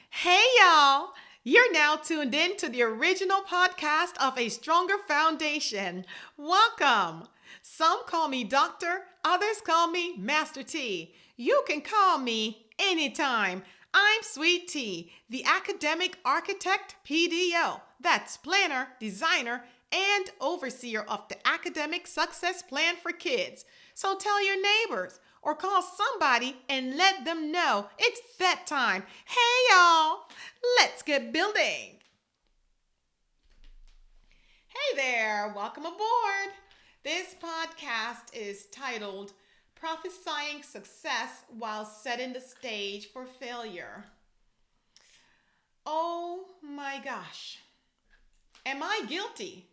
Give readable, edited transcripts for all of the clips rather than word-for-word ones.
Hey, y'all! You're now tuned in to the original podcast of A Stronger Foundation. Welcome! Some call me Doctor, others call me Master T. You can call me anytime. I'm Sweet T, the academic architect PDO. That's planner, designer, and overseer of the academic success plan for kids. So tell your neighbors or call somebody and let them know it's that time. Hey, y'all, let's get building. Hey there, welcome aboard. This podcast is titled Prophesying Success While Setting the Stage for Failure. Oh my gosh, am I guilty?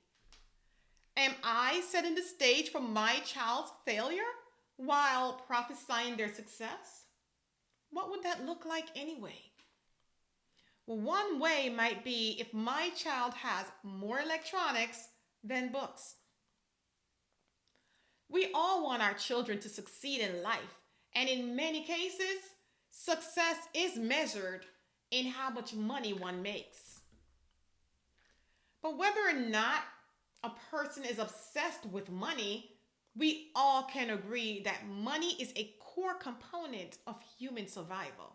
Am I setting the stage for my child's failure while prophesying their success? What would that look like anyway? Well, one way might be if my child has more electronics than books. We all want our children to succeed in life, and in many cases, success is measured in how much money one makes. But whether or not a person is obsessed with money, we all can agree that money is a core component of human survival.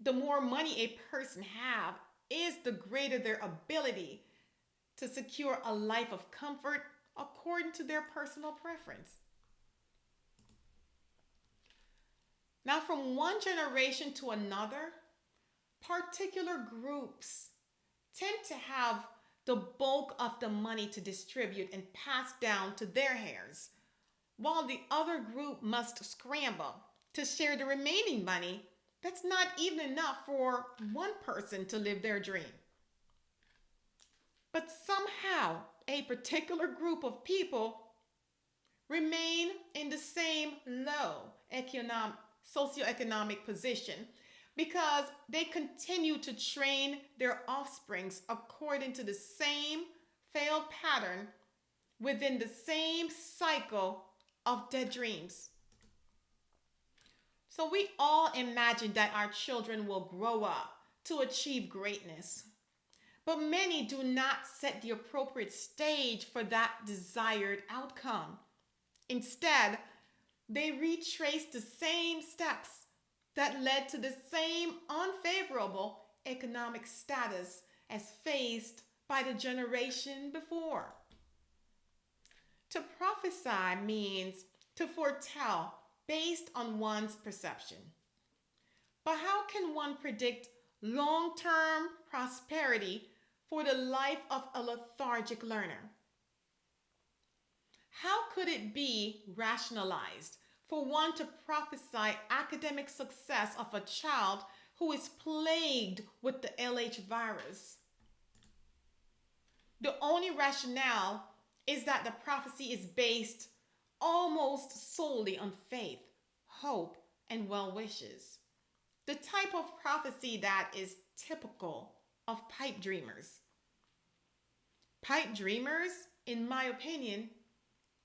The more money a person have is the greater their ability to secure a life of comfort according to their personal preference. Now, from one generation to another, particular groups tend to have the bulk of the money to distribute and pass down to their heirs, while the other group must scramble to share the remaining money that's not even enough for one person to live their dream. But somehow, a particular group of people remain in the same low socioeconomic position because they continue to train their offsprings according to the same failed pattern within the same cycle of dead dreams. So we all imagine that our children will grow up to achieve greatness. But many do not set the appropriate stage for that desired outcome. Instead, they retrace the same steps that led to the same unfavorable economic status as faced by the generation before. To prophesy means to foretell based on one's perception. But how can one predict long term prosperity for the life of a lethargic learner? How could it be rationalized for one to prophesy academic success of a child who is plagued with the LH virus? The only rationale is that the prophecy is based almost solely on faith, hope, and well wishes. The type of prophecy that is typical of pipe dreamers. Pipe dreamers, in my opinion,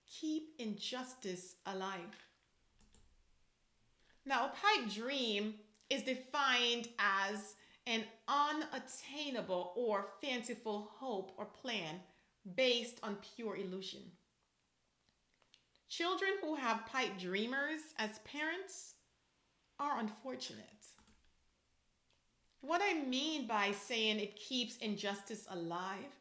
keep injustice alive. Now, a pipe dream is defined as an unattainable or fanciful hope or plan based on pure illusion. Children who have pipe dreamers as parents are unfortunate. What I mean by saying it keeps injustice alive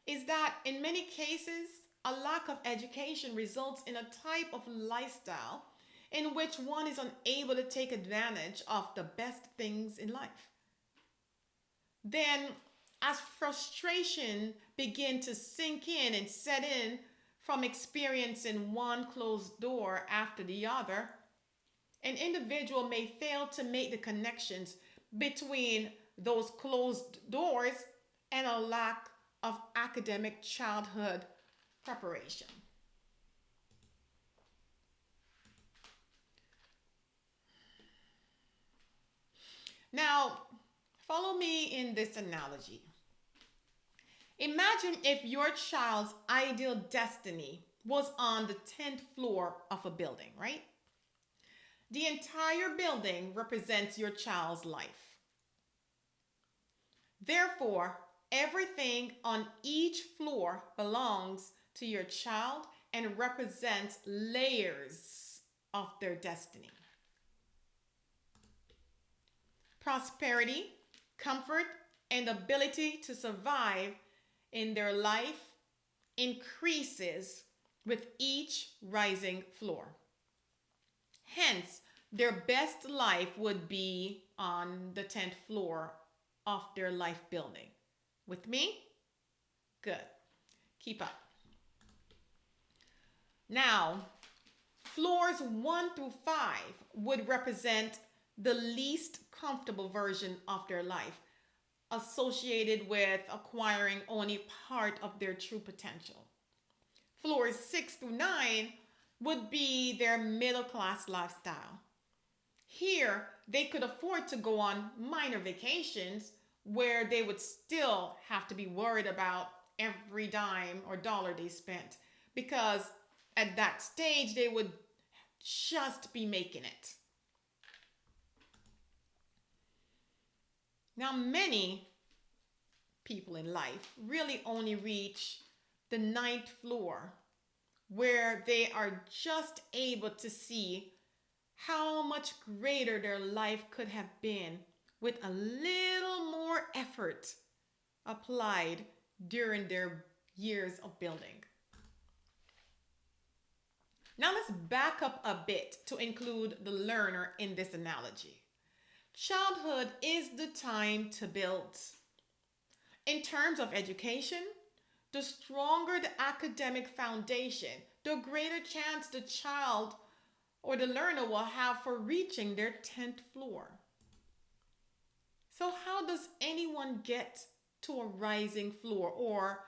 is that in many cases, a lack of education results in a type of lifestyle in which one is unable to take advantage of the best things in life. Then, as frustration begin to sink in and set in from experiencing one closed door after the other, an individual may fail to make the connections between those closed doors and a lack of academic childhood preparation. Now, follow me in this analogy. Imagine if your child's ideal destiny was on the 10th floor of a building, right? The entire building represents your child's life. Therefore, everything on each floor belongs to your child and represents layers of their destiny. Prosperity, comfort, and ability to survive in their life increases with each rising floor. Hence, their best life would be on the 10th floor of their life building. With me? Good. Keep up. Now, floors 1 through 5 would represent the least comfortable version of their life, associated with acquiring only part of their true potential. Floors 6 through 9 would be their middle class lifestyle. Here, they could afford to go on minor vacations where they would still have to be worried about every dime or dollar they spent, because at that stage they would just be making it. Now, many people in life really only reach the 9th floor, where they are just able to see how much greater their life could have been with a little more effort applied during their years of building. Now let's back up a bit to include the learner in this analogy. Childhood is the time to build. In terms of education, the stronger the academic foundation, the greater chance the child or the learner will have for reaching their 10th floor. So, how does anyone get to a rising floor or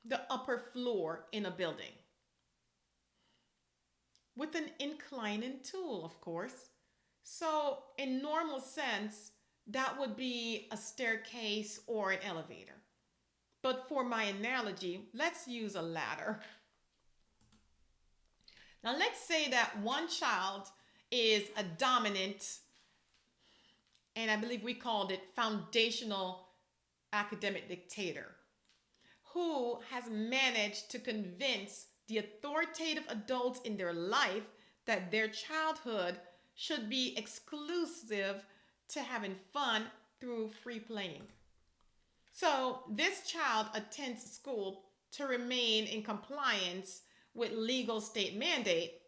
the upper floor in a building? With an inclining tool, of course. So, in normal sense, that would be a staircase or an elevator. But for my analogy, let's use a ladder. Now, let's say that one child is a dominant, and I believe we called it foundational academic dictator, who has managed to convince the authoritative adults in their life that their childhood should be exclusive to having fun through free playing. So this child attends school to remain in compliance with legal state mandate,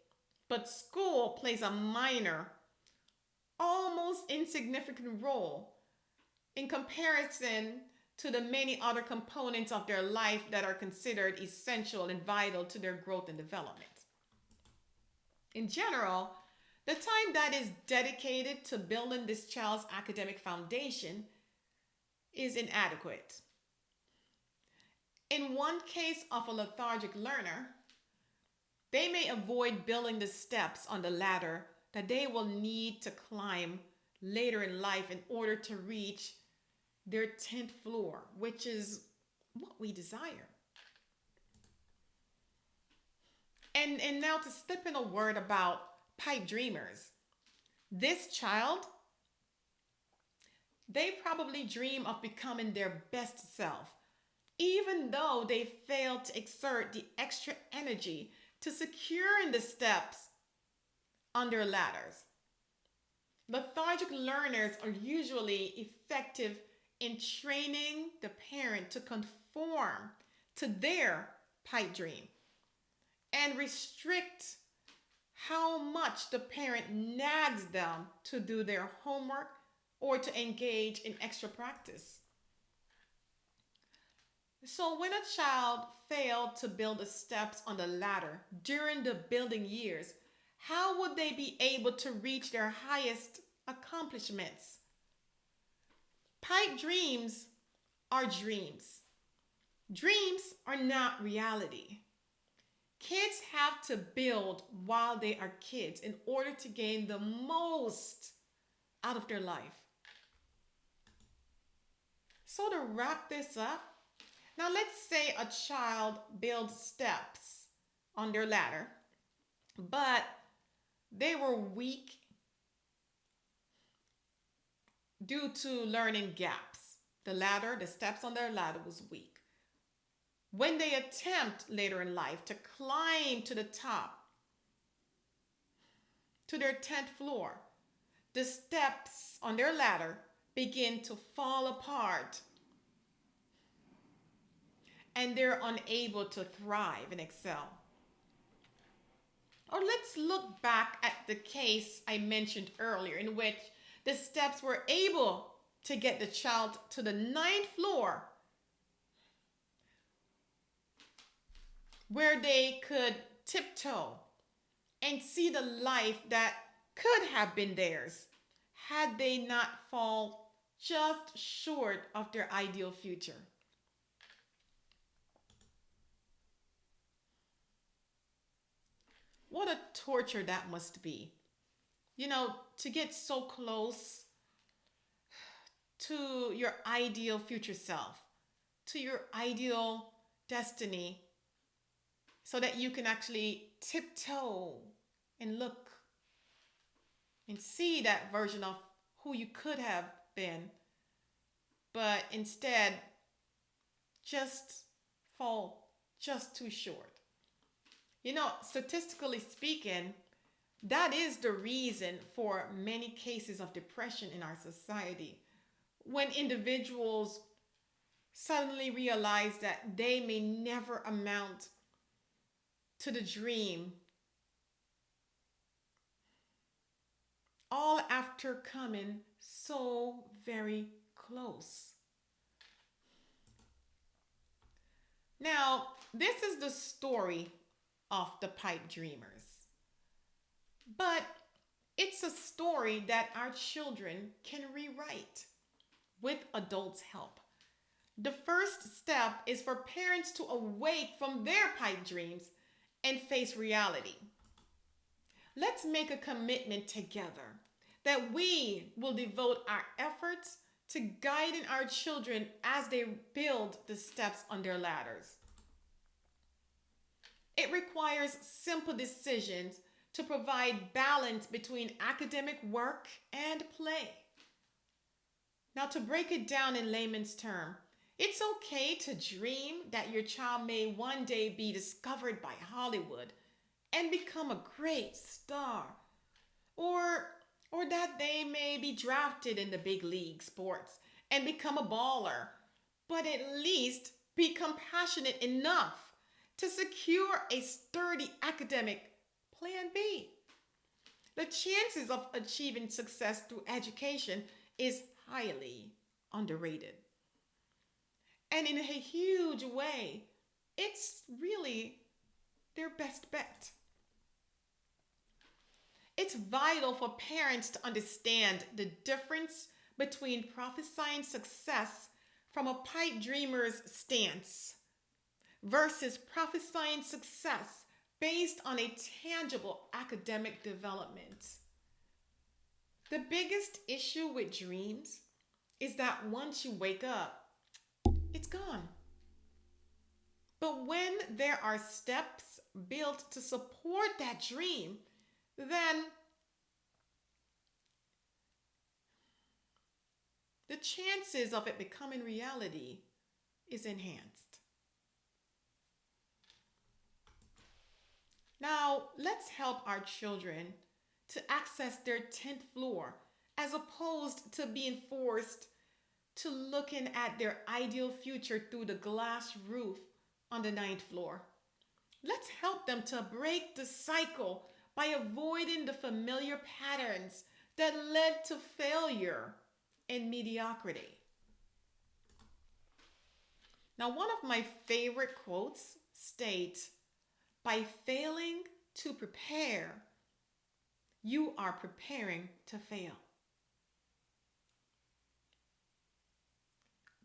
but school plays a minor, almost insignificant role in comparison to the many other components of their life that are considered essential and vital to their growth and development. In general, the time that is dedicated to building this child's academic foundation is inadequate. In one case of a lethargic learner, they may avoid building the steps on the ladder that they will need to climb later in life in order to reach their 10th floor, which is what we desire. And now to slip in a word about pipe dreamers. This child, they probably dream of becoming their best self, even though they failed to exert the extra energy to securing the steps on their ladders. Lethargic learners are usually effective in training the parent to conform to their pipe dream and restrict how much the parent nags them to do their homework or to engage in extra practice. So when a child failed to build the steps on the ladder during the building years, how would they be able to reach their highest accomplishments? Pipe dreams are dreams. Dreams are not reality. Kids have to build while they are kids in order to gain the most out of their life. So to wrap this up, now let's say a child builds steps on their ladder, but they were weak due to learning gaps. The steps on their ladder was weak. When they attempt later in life to climb to the top, to their 10th floor, the steps on their ladder begin to fall apart and they're unable to thrive and excel. Or let's look back at the case I mentioned earlier, in which the steps were able to get the child to the 9th floor where they could tiptoe and see the life that could have been theirs had they not fall just short of their ideal future. What a torture that must be. To get so close to your ideal future self, to your ideal destiny, so that you can actually tiptoe and look and see that version of who you could have been, but instead just fall just too short. Statistically speaking, that is the reason for many cases of depression in our society. When individuals suddenly realize that they may never amount to the dream, all after coming so very close. Now, this is the story of the pipe dreamers. But it's a story that our children can rewrite with adults' help. The first step is for parents to awake from their pipe dreams and face reality. Let's make a commitment together that we will devote our efforts to guiding our children as they build the steps on their ladders. It requires simple decisions to provide balance between academic work and play. Now, to break it down in layman's terms, it's okay to dream that your child may one day be discovered by Hollywood and become a great star, or that they may be drafted in the big league sports and become a baller, but at least be compassionate enough to secure a sturdy academic plan B. The chances of achieving success through education is highly underrated. And in a huge way, it's really their best bet. It's vital for parents to understand the difference between prophesying success from a pipe dreamer's stance versus prophesying success based on a tangible academic development. The biggest issue with dreams is that once you wake up, it's gone. But when there are steps built to support that dream, then the chances of it becoming reality is enhanced. Now, let's help our children to access their 10th floor as opposed to being forced to looking at their ideal future through the glass roof on the 9th floor. Let's help them to break the cycle by avoiding the familiar patterns that led to failure and mediocrity. Now, one of my favorite quotes states, "By failing to prepare, you are preparing to fail."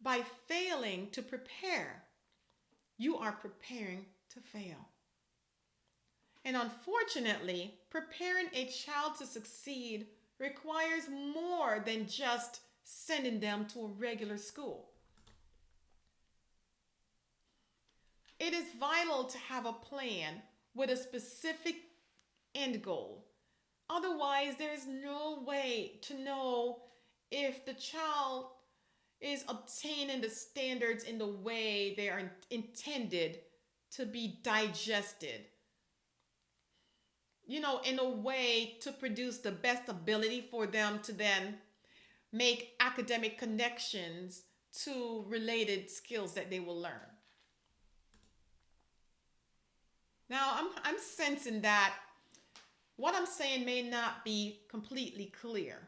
By failing to prepare, you are preparing to fail. And unfortunately, preparing a child to succeed requires more than just sending them to a regular school. It is vital to have a plan with a specific end goal. Otherwise, there is no way to know if the child is obtaining the standards in the way they are intended to be digested, in a way to produce the best ability for them to then make academic connections to related skills that they will learn. Now, I'm sensing that what I'm saying may not be completely clear,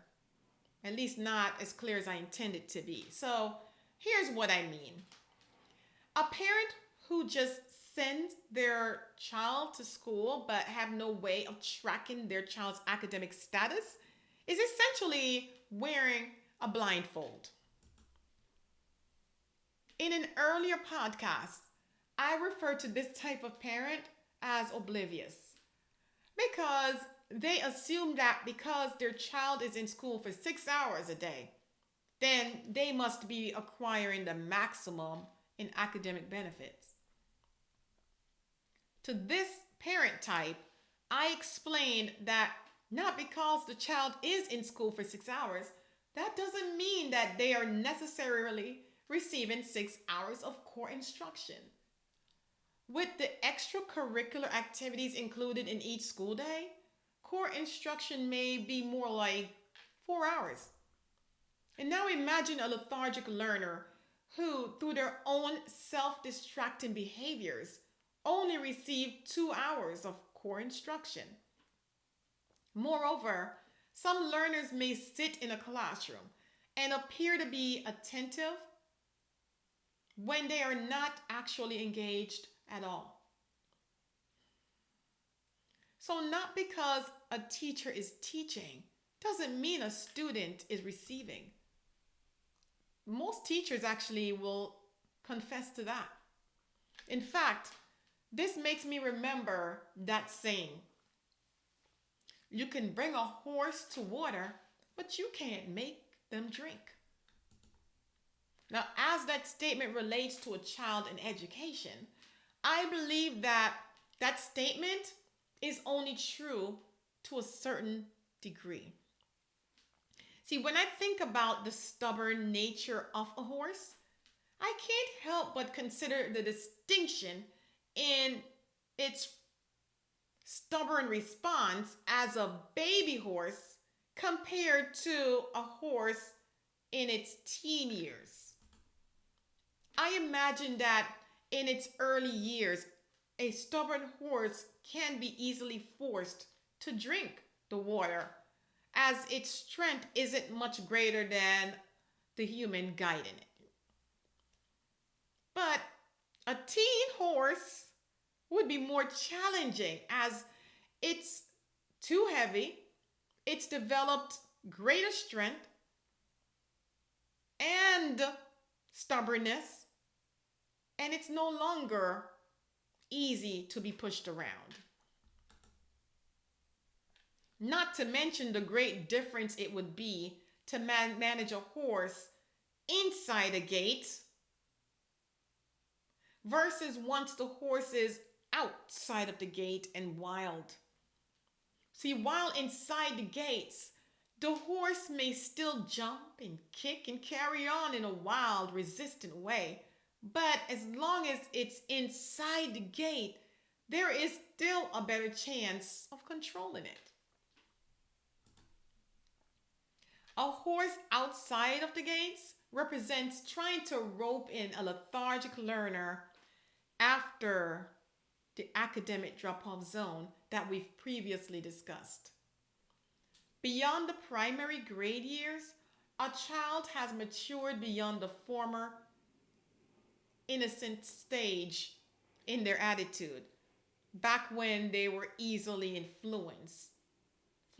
at least not as clear as I intended to be. So, here's what I mean. A parent who just sends their child to school but have no way of tracking their child's academic status is essentially wearing a blindfold. In an earlier podcast, I referred to this type of parent as oblivious because they assume that because their child is in school for 6 hours a day, then they must be acquiring the maximum in academic benefits. To this parent type, I explained that not because the child is in school for 6 hours, that doesn't mean that they are necessarily receiving 6 hours of core instruction. With the extracurricular activities included in each school day, core instruction may be more like 4 hours. And now imagine a lethargic learner who, through their own self-distracting behaviors, only receive 2 hours of core instruction. Moreover, some learners may sit in a classroom and appear to be attentive when they are not actually engaged at all. So, not because a teacher is teaching doesn't mean a student is receiving. Most teachers actually will confess to that. In fact, this makes me remember that saying, you can bring a horse to water, but you can't make them drink. Now, as that statement relates to a child in education, I believe that that statement is only true to a certain degree. See, when I think about the stubborn nature of a horse, I can't help but consider the distinction in its stubborn response as a baby horse compared to a horse in its teen years. I imagine that in its early years, a stubborn horse can be easily forced to drink the water as its strength isn't much greater than the human guiding it. But a teen horse would be more challenging as it's too heavy, it's developed greater strength and stubbornness, and it's no longer easy to be pushed around. Not to mention the great difference it would be to manage a horse inside a gate versus once the horse is outside of the gate and wild. See, while inside the gates, the horse may still jump and kick and carry on in a wild, resistant way. But as long as it's inside the gate, there is still a better chance of controlling it. A horse outside of the gates represents trying to rope in a lethargic learner after the academic drop-off zone that we've previously discussed. Beyond the primary grade years, a child has matured beyond the former innocent stage in their attitude, back when they were easily influenced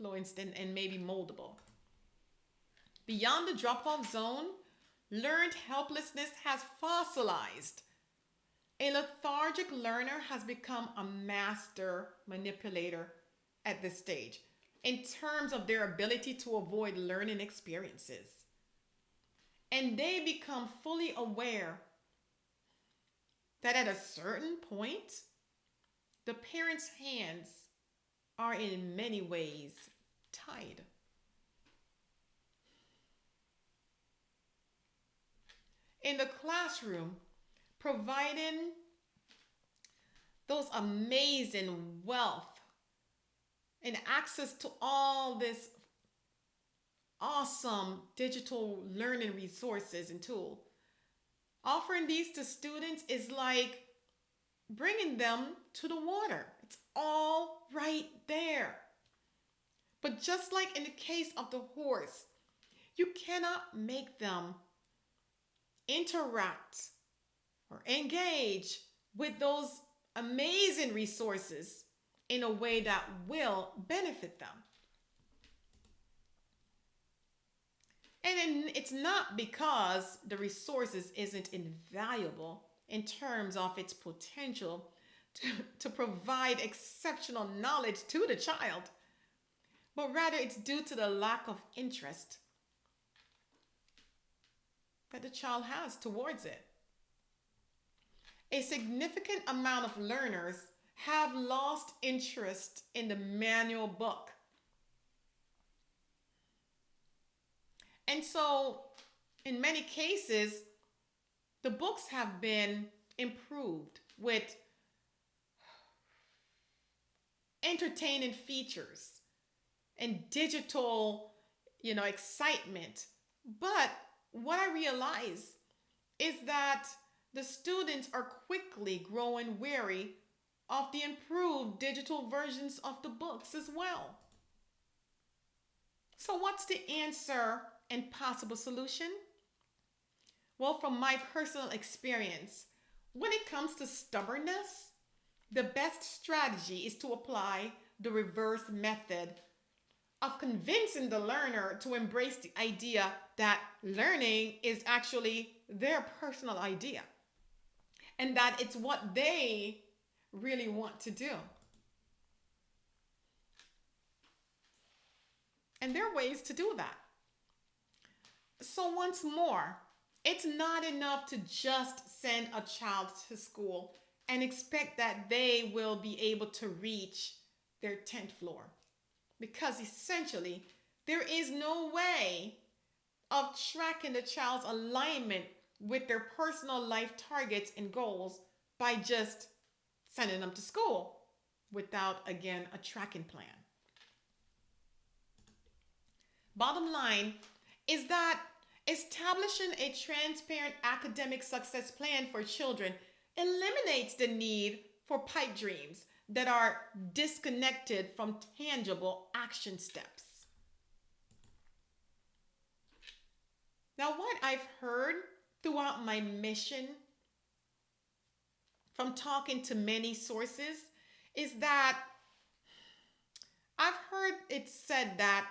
and maybe moldable. Beyond the drop-off zone, learned helplessness has fossilized. A lethargic learner has become a master manipulator at this stage in terms of their ability to avoid learning experiences. And they become fully aware that at a certain point, the parents' hands are in many ways tied. in the classroom, providing those amazing wealth and access to all this awesome digital learning resources and tools. Offering these to students is like bringing them to the water. It's all right there. But just like in the case of the horse, you cannot make them interact or engage with those amazing resources in a way that will benefit them. And it's not because the resources isn't invaluable in terms of its potential to provide exceptional knowledge to the child, but rather it's due to the lack of interest that the child has towards it. A significant amount of learners have lost interest in the manual book. And so, in many cases, the books have been improved with entertaining features and digital, excitement. But what I realize is that the students are quickly growing weary of the improved digital versions of the books as well. So, what's the answer and possible solution? Well, from my personal experience, when it comes to stubbornness, the best strategy is to apply the reverse method of convincing the learner to embrace the idea that learning is actually their personal idea and that it's what they really want to do. And there are ways to do that. So, once more, it's not enough to just send a child to school and expect that they will be able to reach their 10th floor. Because essentially, there is no way of tracking the child's alignment with their personal life targets and goals by just sending them to school without, again, a tracking plan. Bottom line is that establishing a transparent academic success plan for children eliminates the need for pipe dreams that are disconnected from tangible action steps. Now, what I've heard throughout my mission from talking to many sources is that I've heard it said that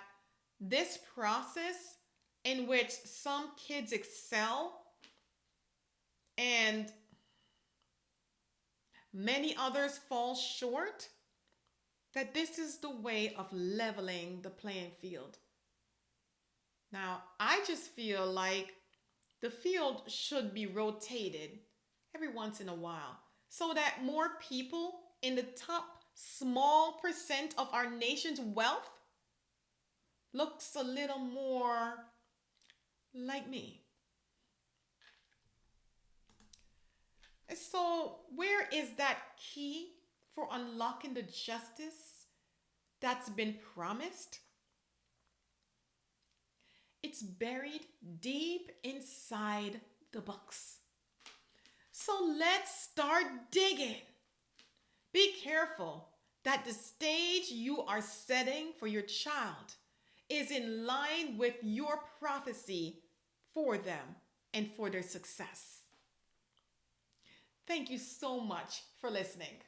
this process in which some kids excel and many others fall short, that this is the way of leveling the playing field. Now, I just feel like the field should be rotated every once in a while so that more people in the top small percent of our nation's wealth looks a little more like me. So, where is that key for unlocking the justice that's been promised? It's buried deep inside the books. So let's start digging. Be careful that the stage you are setting for your child is in line with your prophecy for them and for their success. Thank you so much for listening.